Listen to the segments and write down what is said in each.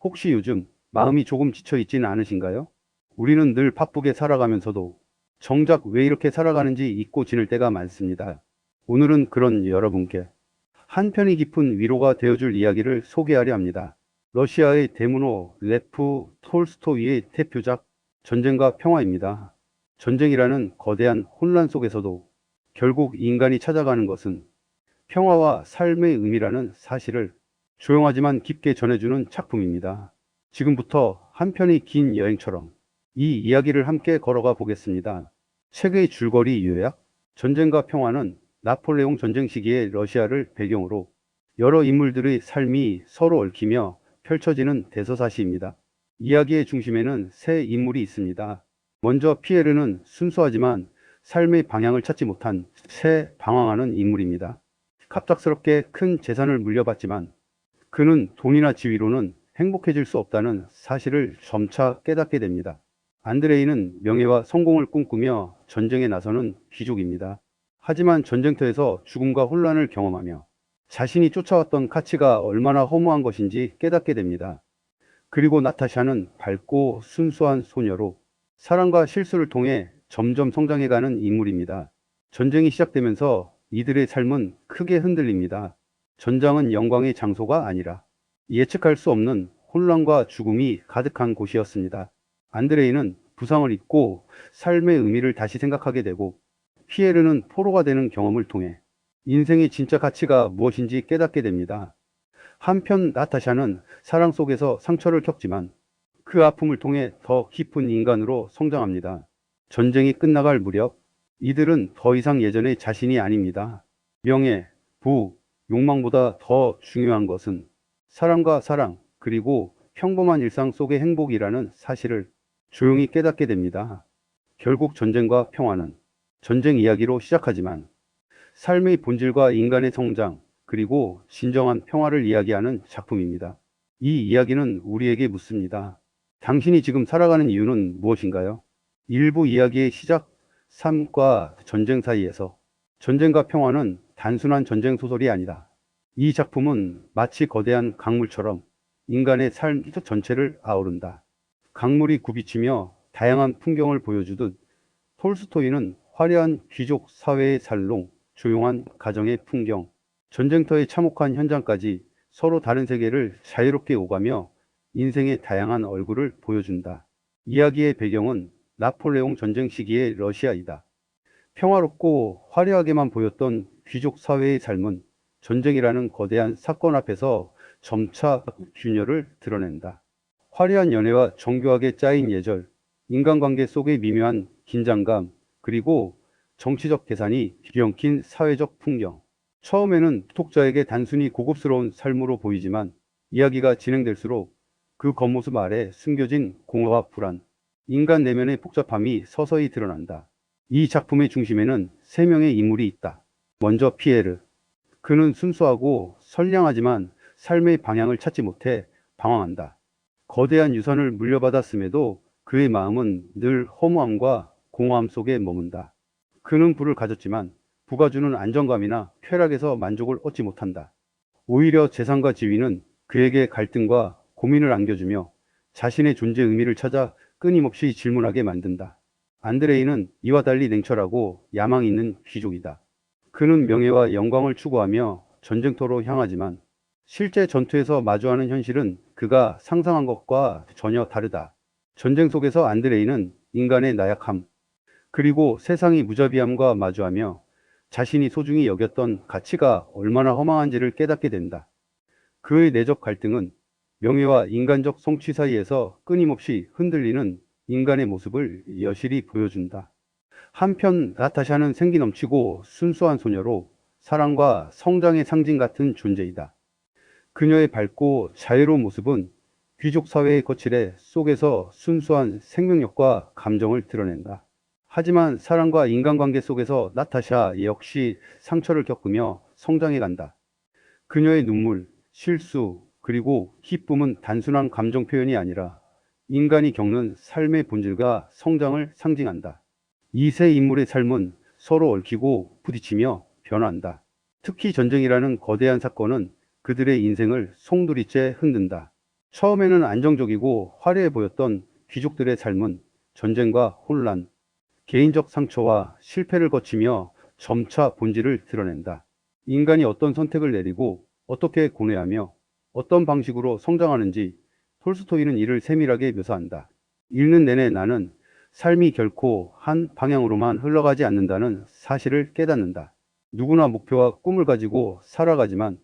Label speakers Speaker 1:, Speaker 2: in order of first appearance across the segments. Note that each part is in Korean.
Speaker 1: 혹시 요즘 마음이 조금 지쳐 있지는 않으신가요? 우리는 늘 바쁘게 살아가면서도 정작 왜 이렇게 살아가는지 잊고 지낼 때가 많습니다. 오늘은 그런 여러분께 한편이 깊은 위로가 되어줄 이야기를 소개하려 합니다. 러시아의 대문호 레프 톨스토이의 대표작 전쟁과 평화입니다. 전쟁이라는 거대한 혼란 속에서도 결국 인간이 찾아가는 것은 평화와 삶의 의미라는 사실을 조용하지만 깊게 전해주는 작품입니다. 지금부터 한 편의 긴 여행처럼 이 이야기를 함께 걸어가 보겠습니다. 책의 줄거리 요약, 전쟁과 평화는 나폴레옹 전쟁 시기의 러시아를 배경으로 여러 인물들의 삶이 서로 얽히며 펼쳐지는 대서사시입니다. 이야기의 중심에는 세 인물이 있습니다. 먼저 피에르는 순수하지만 삶의 방향을 찾지 못한 새 방황하는 인물입니다. 갑작스럽게 큰 재산을 물려받지만 그는 돈이나 지위로는 행복해질 수 없다는 사실을 점차 깨닫게 됩니다. 안드레이는 명예와 성공을 꿈꾸며 전쟁에 나서는 귀족입니다. 하지만 전쟁터에서 죽음과 혼란을 경험하며 자신이 쫓아왔던 가치가 얼마나 허무한 것인지 깨닫게 됩니다. 그리고 나타샤는 밝고 순수한 소녀로 사랑과 실수를 통해 점점 성장해가는 인물입니다. 전쟁이 시작되면서 이들의 삶은 크게 흔들립니다. 전장은 영광의 장소가 아니라 예측할 수 없는 혼란과 죽음이 가득한 곳이었습니다. 안드레이는 부상을 잊고 삶의 의미를 다시 생각하게 되고 피에르는 포로가 되는 경험을 통해 인생의 진짜 가치가 무엇인지 깨닫게 됩니다. 한편 나타샤는 사랑 속에서 상처를 겪지만 그 아픔을 통해 더 깊은 인간으로 성장합니다. 전쟁이 끝나갈 무렵 이들은 더 이상 예전의 자신이 아닙니다. 명예, 부, 욕망보다 더 중요한 것은 사람과 사랑, 그리고 평범한 일상 속의 행복이라는 사실을 조용히 깨닫게 됩니다. 결국 전쟁과 평화는 전쟁 이야기로 시작하지만 삶의 본질과 인간의 성장, 그리고 진정한 평화를 이야기하는 작품입니다. 이 이야기는 우리에게 묻습니다. 당신이 지금 살아가는 이유는 무엇인가요? 일부 이야기의 시작, 삶과 전쟁 사이에서 전쟁과 평화는 단순한 전쟁 소설이 아니다. 이 작품은 마치 거대한 강물처럼 인간의 삶 전체를 아우른다. 강물이 굽이치며 다양한 풍경을 보여주듯 톨스토이는 화려한 귀족 사회의 살롱, 조용한 가정의 풍경, 전쟁터의 참혹한 현장까지 서로 다른 세계를 자유롭게 오가며 인생의 다양한 얼굴을 보여준다. 이야기의 배경은 나폴레옹 전쟁 시기의 러시아이다. 평화롭고 화려하게만 보였던 귀족 사회의 삶은 전쟁이라는 거대한 사건 앞에서 점차 균열을 드러낸다. 화려한 연애와 정교하게 짜인 예절, 인간관계 속의 미묘한 긴장감, 그리고 정치적 계산이 뒤엉킨 사회적 풍경. 처음에는 독자에게 단순히 고급스러운 삶으로 보이지만 이야기가 진행될수록 그 겉모습 아래 숨겨진 공허와 불안, 인간 내면의 복잡함이 서서히 드러난다. 이 작품의 중심에는 세 명의 인물이 있다. 먼저 피에르. 그는 순수하고 선량하지만 삶의 방향을 찾지 못해 방황한다. 거대한 유산을 물려받았음에도 그의 마음은 늘 허무함과 공허함 속에 머문다. 그는 부를 가졌지만 부가 주는 안정감이나 쾌락에서 만족을 얻지 못한다. 오히려 재산과 지위는 그에게 갈등과 고민을 안겨주며 자신의 존재 의미를 찾아 끊임없이 질문하게 만든다. 안드레이는 이와 달리 냉철하고 야망 있는 귀족이다. 그는 명예와 영광을 추구하며 전쟁터로 향하지만 실제 전투에서 마주하는 현실은 그가 상상한 것과 전혀 다르다. 전쟁 속에서 안드레이는 인간의 나약함, 그리고 세상의 무자비함과 마주하며 자신이 소중히 여겼던 가치가 얼마나 허망한지를 깨닫게 된다. 그의 내적 갈등은 명예와 인간적 성취 사이에서 끊임없이 흔들리는 인간의 모습을 여실히 보여준다. 한편 나타샤는 생기 넘치고 순수한 소녀로 사랑과 성장의 상징 같은 존재이다. 그녀의 밝고 자유로운 모습은 귀족 사회의 거칠애 속에서 순수한 생명력과 감정을 드러낸다. 하지만 사랑과 인간관계 속에서 나타샤 역시 상처를 겪으며 성장해 간다. 그녀의 눈물, 실수, 그리고 기쁨은 단순한 감정 표현이 아니라 인간이 겪는 삶의 본질과 성장을 상징한다. 이 세 인물의 삶은 서로 얽히고 부딪히며 변화한다. 특히 전쟁이라는 거대한 사건은 그들의 인생을 송두리째 흔든다. 처음에는 안정적이고 화려해 보였던 귀족들의 삶은 전쟁과 혼란, 개인적 상처와 실패를 거치며 점차 본질을 드러낸다. 인간이 어떤 선택을 내리고 어떻게 고뇌하며 어떤 방식으로 성장하는지 톨스토이는 이를 세밀하게 묘사한다. 읽는 내내 나는 삶이 결코 한 방향으로만 흘러가지 않는다는 사실을 깨닫는다. 누구나 목표와 꿈을 가지고 살아가지만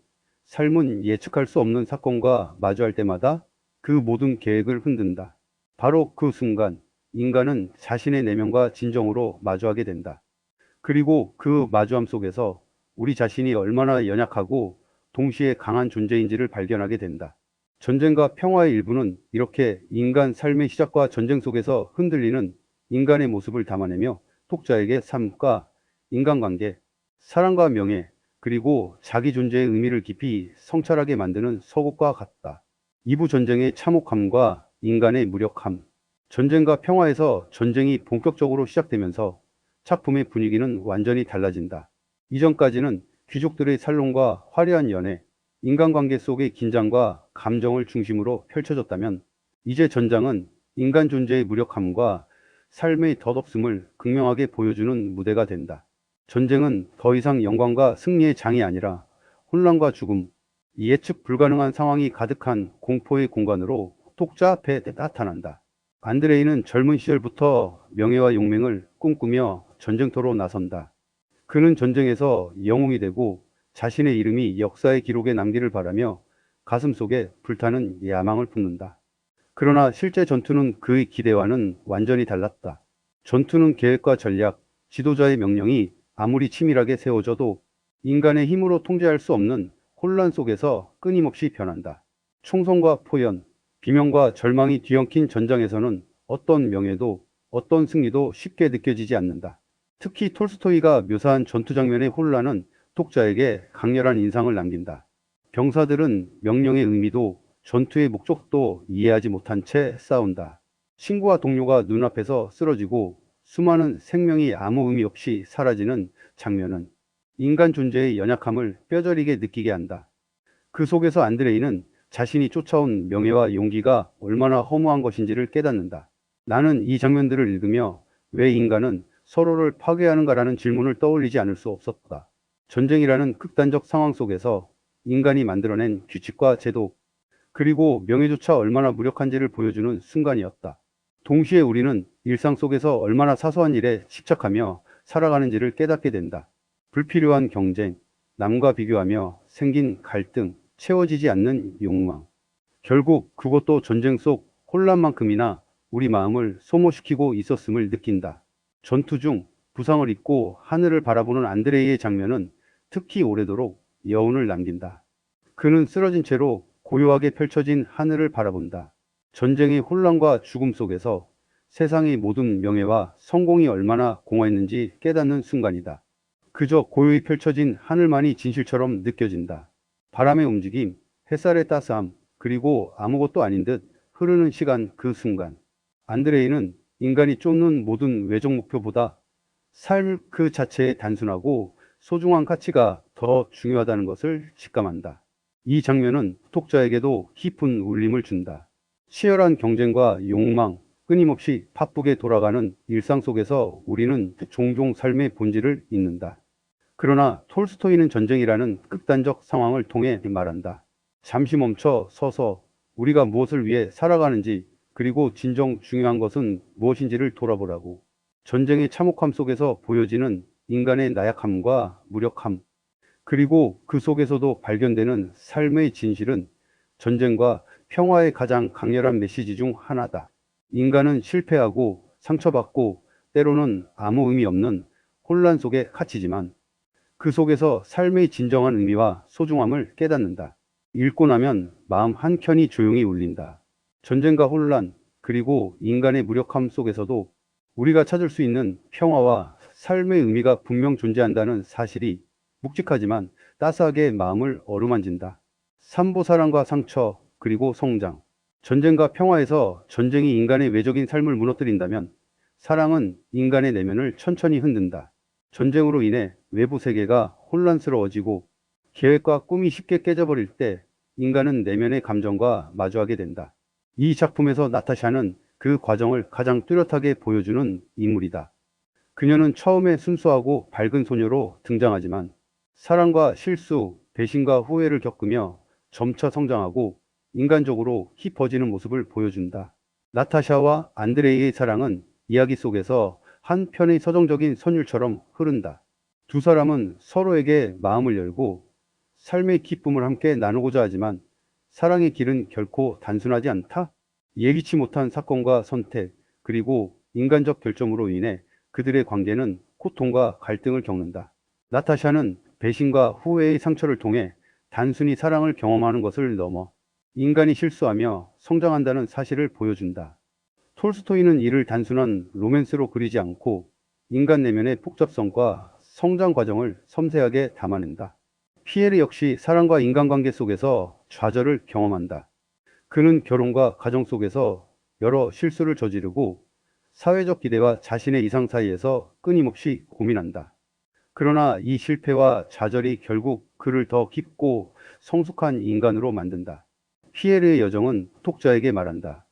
Speaker 1: 삶은 예측할 수 없는 사건과 마주할 때마다 그 모든 계획을 흔든다. 바로 그 순간 인간은 자신의 내면과 진정으로 마주하게 된다. 그리고 그 마주함 속에서 우리 자신이 얼마나 연약하고 동시에 강한 존재인지를 발견하게 된다. 전쟁과 평화의 일부는 이렇게 인간 삶의 시작과 전쟁 속에서 흔들리는 인간의 모습을 담아내며 독자에게 삶과 인간관계, 사랑과 명예, 그리고 자기 존재의 의미를 깊이 성찰하게 만드는 서곡과 같다. 2부 전쟁의 참혹함과 인간의 무력함. 전쟁과 평화에서 전쟁이 본격적으로 시작되면서 작품의 분위기는 완전히 달라진다. 이전까지는 귀족들의 살롱과 화려한 연애, 인간관계 속의 긴장과 감정을 중심으로 펼쳐졌다면 이제 전장은 인간 존재의 무력함과 삶의 덧없음을 극명하게 보여주는 무대가 된다. 전쟁은 더 이상 영광과 승리의 장이 아니라 혼란과 죽음, 예측 불가능한 상황이 가득한 공포의 공간으로 독자 앞에 나타난다. 안드레이는 젊은 시절부터 명예와 용맹을 꿈꾸며 전쟁터로 나선다. 그는 전쟁에서 영웅이 되고 자신의 이름이 역사의 기록에 남기를 바라며 가슴속에 불타는 야망을 품는다. 그러나 실제 전투는 그의 기대와는 완전히 달랐다. 전투는 계획과 전략, 지도자의 명령이 아무리 치밀하게 세워져도 인간의 힘으로 통제할 수 없는 혼란 속에서 끊임없이 변한다. 총성과 포연, 비명과 절망이 뒤엉킨 전장에서는 어떤 명예도 어떤 승리도 쉽게 느껴지지 않는다. 특히 톨스토이가 묘사한 전투 장면의 혼란은 독자에게 강렬한 인상을 남긴다. 병사들은 명령의 의미도 전투의 목적도 이해하지 못한 채 싸운다. 친구와 동료가 눈앞에서 쓰러지고 수많은 생명이 아무 의미 없이 사라지는 장면은 인간 존재의 연약함을 뼈저리게 느끼게 한다. 그 속에서 안드레이는 자신이 쫓아온 명예와 용기가 얼마나 허무한 것인지를 깨닫는다. 나는 이 장면들을 읽으며 왜 인간은 서로를 파괴하는가라는 질문을 떠올리지 않을 수 없었다. 전쟁이라는 극단적 상황 속에서 인간이 만들어낸 규칙과 제도, 그리고 명예조차 얼마나 무력한지를 보여주는 순간이었다. 동시에 우리는 일상 속에서 얼마나 사소한 일에 집착하며 살아가는지를 깨닫게 된다. 불필요한 경쟁, 남과 비교하며 생긴 갈등, 채워지지 않는 욕망. 결국 그것도 전쟁 속 혼란만큼이나 우리 마음을 소모시키고 있었음을 느낀다. 전투 중 부상을 입고 하늘을 바라보는 안드레이의 장면은 특히 오래도록 여운을 남긴다. 그는 쓰러진 채로 고요하게 펼쳐진 하늘을 바라본다. 전쟁의 혼란과 죽음 속에서 세상의 모든 명예와 성공이 얼마나 공허했는지 깨닫는 순간이다. 그저 고요히 펼쳐진 하늘만이 진실처럼 느껴진다. 바람의 움직임, 햇살의 따스함, 그리고 아무것도 아닌 듯 흐르는 시간 그 순간. 안드레이는 인간이 쫓는 모든 외적 목표보다 삶 그 자체의 단순하고 소중한 가치가 더 중요하다는 것을 직감한다. 이 장면은 독자에게도 깊은 울림을 준다. 치열한 경쟁과 욕망, 끊임없이 바쁘게 돌아가는 일상 속에서 우리는 종종 삶의 본질을 잊는다. 그러나 톨스토이는 전쟁이라는 극단적 상황을 통해 말한다. 잠시 멈춰 서서 우리가 무엇을 위해 살아가는지, 그리고 진정 중요한 것은 무엇인지를 돌아보라고. 전쟁의 참혹함 속에서 보여지는 인간의 나약함과 무력함, 그리고 그 속에서도 발견되는 삶의 진실은 전쟁과 평화의 가장 강렬한 메시지 중 하나다. 인간은 실패하고 상처받고 때로는 아무 의미 없는 혼란 속에 갇히지만 그 속에서 삶의 진정한 의미와 소중함을 깨닫는다. 읽고 나면 마음 한켠이 조용히 울린다. 전쟁과 혼란, 그리고 인간의 무력함 속에서도 우리가 찾을 수 있는 평화와 삶의 의미가 분명 존재한다는 사실이 묵직하지만 따스하게 마음을 어루만진다. 삼보 사랑과 상처, 그리고 성장. 전쟁과 평화에서 전쟁이 인간의 외적인 삶을 무너뜨린다면 사랑은 인간의 내면을 천천히 흔든다. 전쟁으로 인해 외부 세계가 혼란스러워지고 계획과 꿈이 쉽게 깨져버릴 때 인간은 내면의 감정과 마주하게 된다. 이 작품에서 나타샤는 그 과정을 가장 뚜렷하게 보여주는 인물이다. 그녀는 처음에 순수하고 밝은 소녀로 등장하지만 사랑과 실수, 배신과 후회를 겪으며 점차 성장하고 인간적으로 깊어지는 모습을 보여준다. 나타샤와 안드레이의 사랑은 이야기 속에서 한 편의 서정적인 선율처럼 흐른다. 두 사람은 서로에게 마음을 열고 삶의 기쁨을 함께 나누고자 하지만 사랑의 길은 결코 단순하지 않다. 예기치 못한 사건과 선택, 그리고 인간적 결점으로 인해 그들의 관계는 고통과 갈등을 겪는다. 나타샤는 배신과 후회의 상처를 통해 단순히 사랑을 경험하는 것을 넘어 인간이 실수하며 성장한다는 사실을 보여준다. 톨스토이는 이를 단순한 로맨스로 그리지 않고 인간 내면의 복잡성과 성장 과정을 섬세하게 담아낸다. 피에르 역시 사랑과 인간관계 속에서 좌절을 경험한다. 그는 결혼과 가정 속에서 여러 실수를 저지르고 사회적 기대와 자신의 이상 사이에서 끊임없이 고민한다. 그러나 이 실패와 좌절이 결국 그를 더 깊고 성숙한 인간으로 만든다. 피에르의 여정은 독자에게 말한다.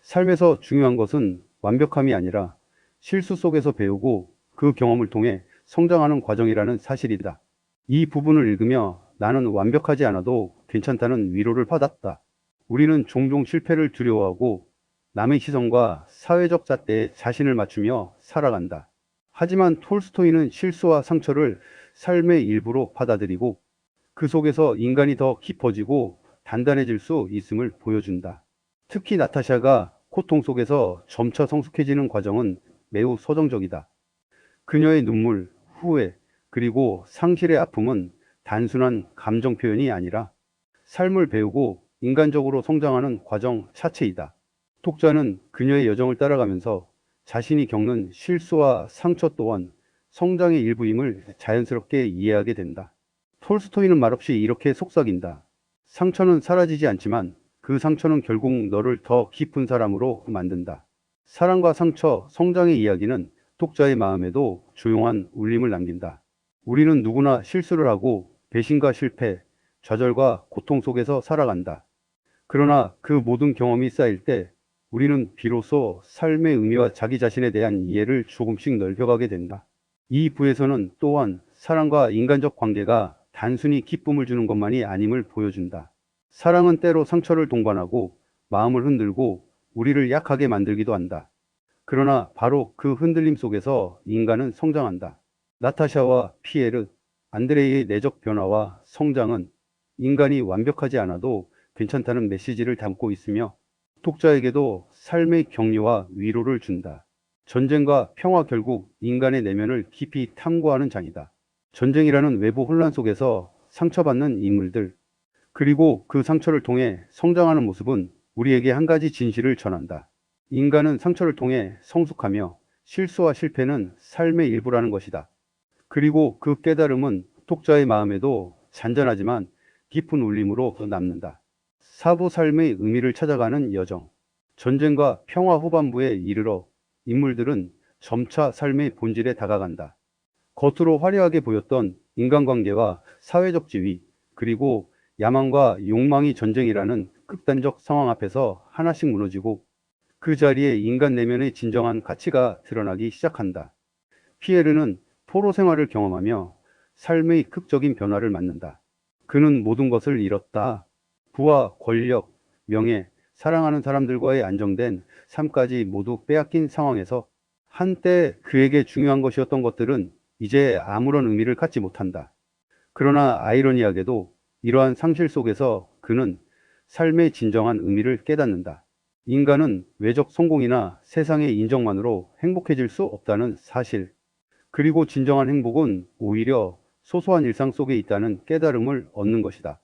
Speaker 1: 삶에서 중요한 것은 완벽함이 아니라 실수 속에서 배우고 그 경험을 통해 성장하는 과정이라는 사실이다. 이 부분을 읽으며 나는 완벽하지 않아도 괜찮다는 위로를 받았다. 우리는 종종 실패를 두려워하고 남의 시선과 사회적 잣대에 자신을 맞추며 살아간다. 하지만 톨스토이는 실수와 상처를 삶의 일부로 받아들이고 그 속에서 인간이 더 깊어지고 단단해질 수 있음을 보여준다. 특히 나타샤가 고통 속에서 점차 성숙해지는 과정은 매우 서정적이다. 그녀의 눈물, 후회, 그리고 상실의 아픔은 단순한 감정 표현이 아니라 삶을 배우고 인간적으로 성장하는 과정 자체이다. 독자는 그녀의 여정을 따라가면서 자신이 겪는 실수와 상처 또한 성장의 일부임을 자연스럽게 이해하게 된다. 톨스토이는 말없이 이렇게 속삭인다. 상처는 사라지지 않지만 그 상처는 결국 너를 더 깊은 사람으로 만든다. 사랑과 상처, 성장의 이야기는 독자의 마음에도 조용한 울림을 남긴다. 우리는 누구나 실수를 하고 배신과 실패, 좌절과 고통 속에서 살아간다. 그러나 그 모든 경험이 쌓일 때 우리는 비로소 삶의 의미와 자기 자신에 대한 이해를 조금씩 넓혀가게 된다. 이 부에서는 또한 사랑과 인간적 관계가 단순히 기쁨을 주는 것만이 아님을 보여준다. 사랑은 때로 상처를 동반하고 마음을 흔들고 우리를 약하게 만들기도 한다. 그러나 바로 그 흔들림 속에서 인간은 성장한다. 나타샤와 피에르, 안드레이의 내적 변화와 성장은 인간이 완벽하지 않아도 괜찮다는 메시지를 담고 있으며 독자에게도 삶의 격려와 위로를 준다. 전쟁과 평화 결국 인간의 내면을 깊이 탐구하는 장이다. 전쟁이라는 외부 혼란 속에서 상처받는 인물들, 그리고 그 상처를 통해 성장하는 모습은 우리에게 한 가지 진실을 전한다. 인간은 상처를 통해 성숙하며 실수와 실패는 삶의 일부라는 것이다. 그리고 그 깨달음은 독자의 마음에도 잔잔하지만 깊은 울림으로 남는다. 사부 삶의 의미를 찾아가는 여정. 전쟁과 평화 후반부에 이르러 인물들은 점차 삶의 본질에 다가간다. 겉으로 화려하게 보였던 인간관계와 사회적 지위, 그리고 야망과 욕망이 전쟁이라는 극단적 상황 앞에서 하나씩 무너지고 그 자리에 인간 내면의 진정한 가치가 드러나기 시작한다. 피에르는 포로 생활을 경험하며 삶의 극적인 변화를 맞는다. 그는 모든 것을 잃었다. 부와 권력, 명예, 사랑하는 사람들과의 안정된 삶까지 모두 빼앗긴 상황에서 한때 그에게 중요한 것이었던 것들은 이제 아무런 의미를 갖지 못한다. 그러나 아이러니하게도 이러한 상실 속에서 그는 삶의 진정한 의미를 깨닫는다. 인간은 외적 성공이나 세상의 인정만으로 행복해질 수 없다는 사실, 그리고 진정한 행복은 오히려 소소한 일상 속에 있다는 깨달음을 얻는 것이다.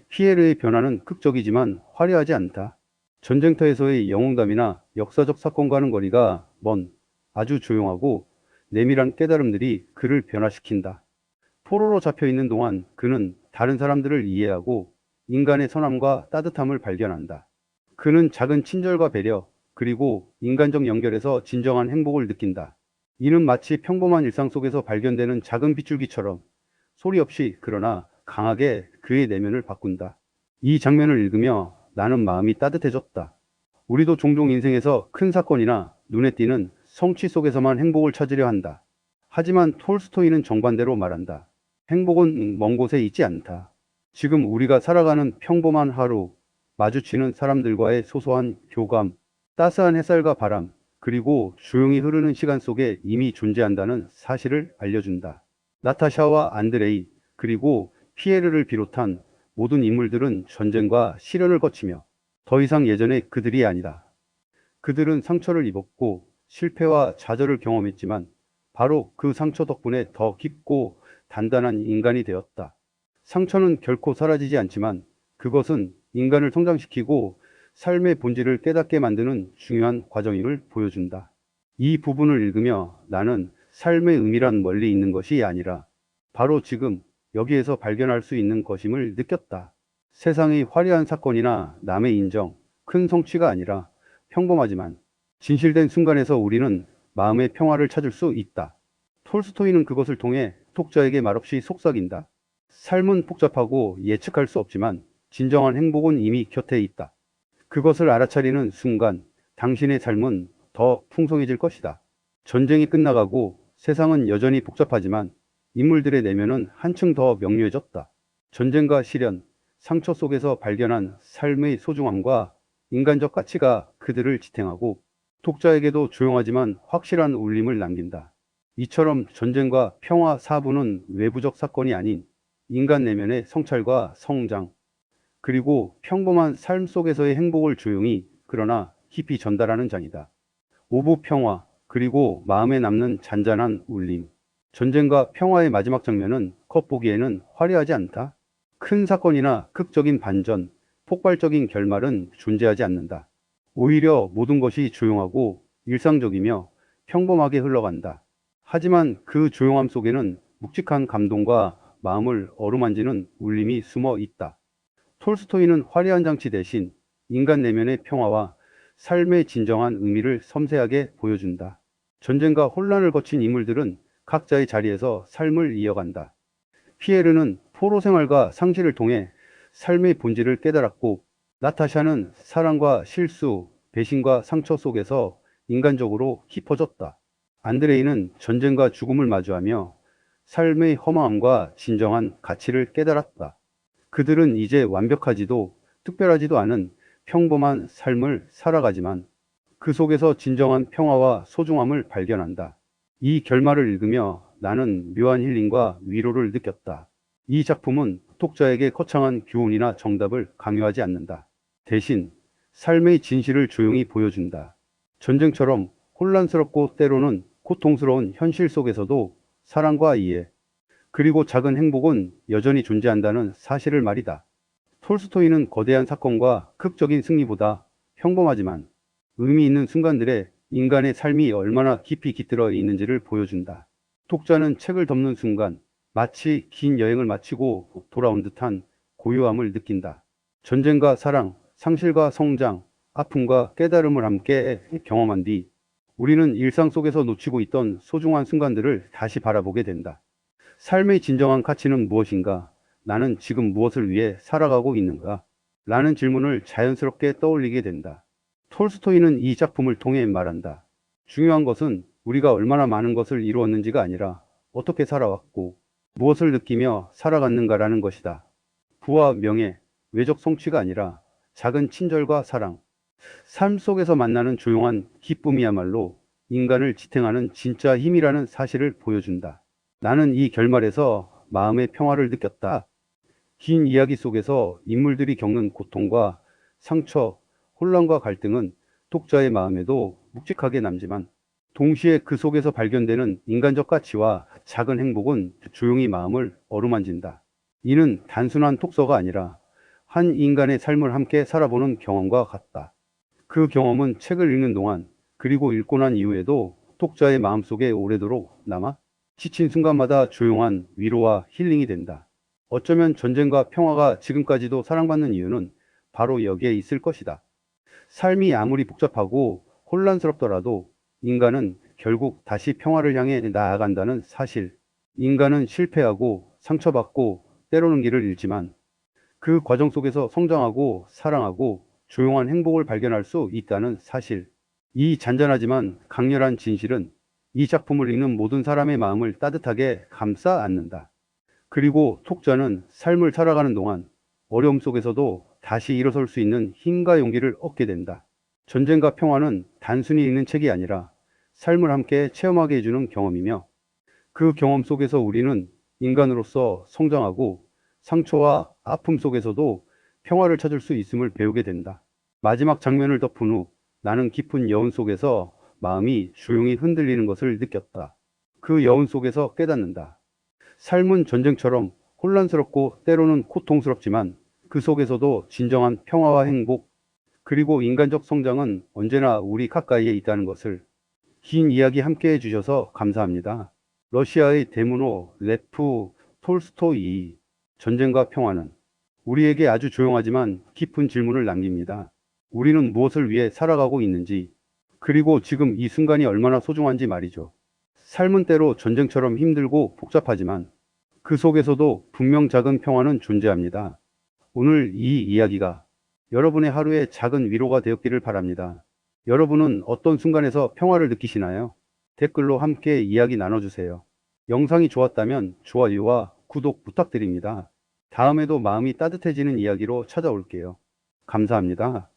Speaker 1: 피에르의 변화는 극적이지만 화려하지 않다. 전쟁터에서의 영웅담이나 역사적 사건과는 거리가 먼 아주 조용하고 내밀한 깨달음들이 그를 변화시킨다. 포로로 잡혀 있는 동안 그는 다른 사람들을 이해하고 인간의 선함과 따뜻함을 발견한다. 그는 작은 친절과 배려, 그리고 인간적 연결에서 진정한 행복을 느낀다. 이는 마치 평범한 일상 속에서 발견되는 작은 빗줄기처럼 소리 없이 그러나 강하게 그의 내면을 바꾼다. 이 장면을 읽으며 나는 마음이 따뜻해졌다. 우리도 종종 인생에서 큰 사건이나 눈에 띄는 성취 속에서만 행복을 찾으려 한다. 하지만 톨스토이는 정반대로 말한다. 행복은 먼 곳에 있지 않다. 지금 우리가 살아가는 평범한 하루, 마주치는 사람들과의 소소한 교감, 따스한 햇살과 바람, 그리고 조용히 흐르는 시간 속에 이미 존재한다는 사실을 알려준다. 나타샤와 안드레이, 그리고 피에르를 비롯한 모든 인물들은 전쟁과 시련을 거치며 더 이상 예전의 그들이 아니다. 그들은 상처를 입었고 실패와 좌절을 경험했지만 바로 그 상처 덕분에 더 깊고 단단한 인간이 되었다. 상처는 결코 사라지지 않지만 그것은 인간을 성장시키고 삶의 본질을 깨닫게 만드는 중요한 과정임을 보여준다. 이 부분을 읽으며 나는 삶의 의미란 멀리 있는 것이 아니라 바로 지금 여기에서 발견할 수 있는 것임을 느꼈다. 세상의 화려한 사건이나 남의 인정, 큰 성취가 아니라 평범하지만 진실된 순간에서 우리는 마음의 평화를 찾을 수 있다. 톨스토이는 그것을 통해 독자에게 말없이 속삭인다. 삶은 복잡하고 예측할 수 없지만 진정한 행복은 이미 곁에 있다. 그것을 알아차리는 순간 당신의 삶은 더 풍성해질 것이다. 전쟁이 끝나가고 세상은 여전히 복잡하지만 인물들의 내면은 한층 더 명료해졌다. 전쟁과 시련, 상처 속에서 발견한 삶의 소중함과 인간적 가치가 그들을 지탱하고 독자에게도 조용하지만 확실한 울림을 남긴다. 이처럼 전쟁과 평화 사부는 외부적 사건이 아닌 인간 내면의 성찰과 성장, 그리고 평범한 삶 속에서의 행복을 조용히 그러나 깊이 전달하는 장이다. 오부 평화, 그리고 마음에 남는 잔잔한 울림. 전쟁과 평화의 마지막 장면은 겉보기에는 화려하지 않다. 큰 사건이나 극적인 반전, 폭발적인 결말은 존재하지 않는다. 오히려 모든 것이 조용하고 일상적이며 평범하게 흘러간다. 하지만 그 조용함 속에는 묵직한 감동과 마음을 어루만지는 울림이 숨어 있다. 톨스토이는 화려한 장치 대신 인간 내면의 평화와 삶의 진정한 의미를 섬세하게 보여준다. 전쟁과 혼란을 거친 인물들은 각자의 자리에서 삶을 이어간다. 피에르는 포로 생활과 상실을 통해 삶의 본질을 깨달았고, 나타샤는 사랑과 실수, 배신과 상처 속에서 인간적으로 깊어졌다. 안드레이는 전쟁과 죽음을 마주하며 삶의 허망함과 진정한 가치를 깨달았다. 그들은 이제 완벽하지도 특별하지도 않은 평범한 삶을 살아가지만 그 속에서 진정한 평화와 소중함을 발견한다. 이 결말을 읽으며 나는 묘한 힐링과 위로를 느꼈다. 이 작품은 독자에게 거창한 교훈이나 정답을 강요하지 않는다. 대신 삶의 진실을 조용히 보여준다. 전쟁처럼 혼란스럽고 때로는 고통스러운 현실 속에서도 사랑과 이해, 그리고 작은 행복은 여전히 존재한다는 사실을 말이다. 톨스토이는 거대한 사건과 극적인 승리보다 평범하지만 의미 있는 순간들에 인간의 삶이 얼마나 깊이 깃들어 있는지를 보여준다. 독자는 책을 덮는 순간 마치 긴 여행을 마치고 돌아온 듯한 고요함을 느낀다. 전쟁과 사랑, 상실과 성장, 아픔과 깨달음을 함께 경험한 뒤 우리는 일상 속에서 놓치고 있던 소중한 순간들을 다시 바라보게 된다. 삶의 진정한 가치는 무엇인가? 나는 지금 무엇을 위해 살아가고 있는가? 라는 질문을 자연스럽게 떠올리게 된다. 톨스토이는 이 작품을 통해 말한다. 중요한 것은 우리가 얼마나 많은 것을 이루었는지가 아니라 어떻게 살아왔고 무엇을 느끼며 살아갔는가라는 것이다. 부와 명예, 외적 성취가 아니라 작은 친절과 사랑, 삶 속에서 만나는 조용한 기쁨이야말로 인간을 지탱하는 진짜 힘이라는 사실을 보여준다. 나는 이 결말에서 마음의 평화를 느꼈다. 긴 이야기 속에서 인물들이 겪는 고통과 상처, 혼란과 갈등은 독자의 마음에도 묵직하게 남지만 동시에 그 속에서 발견되는 인간적 가치와 작은 행복은 조용히 마음을 어루만진다. 이는 단순한 독서가 아니라 한 인간의 삶을 함께 살아보는 경험과 같다. 그 경험은 책을 읽는 동안 그리고 읽고 난 이후에도 독자의 마음속에 오래도록 남아 지친 순간마다 조용한 위로와 힐링이 된다. 어쩌면 전쟁과 평화가 지금까지도 사랑받는 이유는 바로 여기에 있을 것이다. 삶이 아무리 복잡하고 혼란스럽더라도 인간은 결국 다시 평화를 향해 나아간다는 사실. 인간은 실패하고 상처받고 때로는 길을 잃지만 그 과정 속에서 성장하고 사랑하고 조용한 행복을 발견할 수 있다는 사실. 이 잔잔하지만 강렬한 진실은 이 작품을 읽는 모든 사람의 마음을 따뜻하게 감싸 안는다. 그리고 독자는 삶을 살아가는 동안 어려움 속에서도 다시 일어설 수 있는 힘과 용기를 얻게 된다. 전쟁과 평화는 단순히 읽는 책이 아니라 삶을 함께 체험하게 해주는 경험이며, 그 경험 속에서 우리는 인간으로서 성장하고 상처와 아픔 속에서도 평화를 찾을 수 있음을 배우게 된다. 마지막 장면을 덮은 후 나는 깊은 여운 속에서 마음이 조용히 흔들리는 것을 느꼈다. 그 여운 속에서 깨닫는다. 삶은 전쟁처럼 혼란스럽고 때로는 고통스럽지만 그 속에서도 진정한 평화와 행복, 그리고 인간적 성장은 언제나 우리 가까이에 있다는 것을. 긴 이야기 함께 해주셔서 감사합니다. 러시아의 대문호 레프 톨스토이, 전쟁과 평화는 우리에게 아주 조용하지만 깊은 질문을 남깁니다. 우리는 무엇을 위해 살아가고 있는지, 그리고 지금 이 순간이 얼마나 소중한지 말이죠. 삶은 때로 전쟁처럼 힘들고 복잡하지만 그 속에서도 분명 작은 평화는 존재합니다. 오늘 이 이야기가 여러분의 하루에 작은 위로가 되었기를 바랍니다. 여러분은 어떤 순간에서 평화를 느끼시나요? 댓글로 함께 이야기 나눠주세요. 영상이 좋았다면 좋아요와 구독 부탁드립니다. 다음에도 마음이 따뜻해지는 이야기로 찾아올게요. 감사합니다.